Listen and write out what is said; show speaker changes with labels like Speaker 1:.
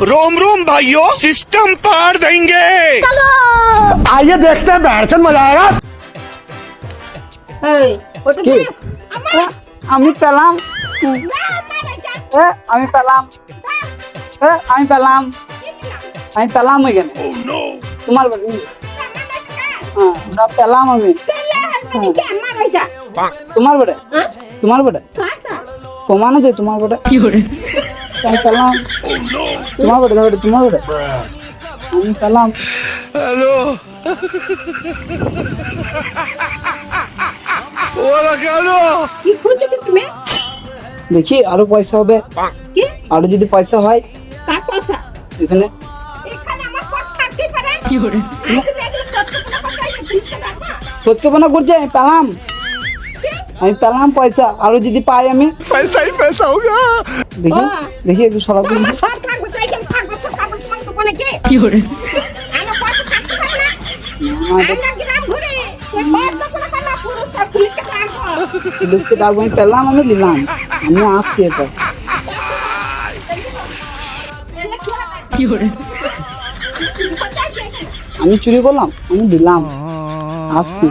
Speaker 1: रोम रोम भाइयों, सिस्टम पार देंगे।
Speaker 2: आइए देखते हैं बैठन मजा आएगा।
Speaker 3: এই ওটা
Speaker 4: কি?
Speaker 3: আমার
Speaker 4: আমি পেলাম আমি পেলাম আমি পেলাম আমি পেলাম এখানে তোমার বাড়ি হ্যাঁ ওটা পেলাম আমি তোমার বেটা তোমার বেটা প্রমাণ আছে তোমার বেটা আমি পেলাম তোমার বেটা বেটা তোমার বেটা আমি পেলাম
Speaker 1: हेलो ওরা কেন?
Speaker 3: কি খুঁজছো কি তুমি
Speaker 4: দেখি আরো পয়সা হবে
Speaker 3: কি
Speaker 4: আরো যদি পয়সা হয়
Speaker 3: কার পয়সা
Speaker 4: এখানে
Speaker 3: এখানে আমার পয়সা থাকতে পারে কি করে আমি তো বেদুর কত কথা কইছি পুলিশকে ডাকবা
Speaker 4: খোঁজখবর করছে আমি পেলাম আমি পেলাম পয়সা আরো যদি পাই আমি
Speaker 1: पैसा ही पैसा होगा।
Speaker 4: দেখি
Speaker 3: ও।
Speaker 4: দেখি একটু সরাব
Speaker 3: আমার সব থাকবে তো এখানে থাকবে সব থাকবে তোমার দোকানে কি করে আমার পয়সা থাকতে পারে না আমরা গ্রাম ঘুরে ওই পয়সা কোনো না পুরুষ সব পুলিশকে ডাকবো
Speaker 4: পুলিশকে ডাকবো আমি পেলাম আমি নিলাম আমি আসছি এটা
Speaker 3: কি করে
Speaker 4: আমি চুরি করলাম আমি দিলাম আসছি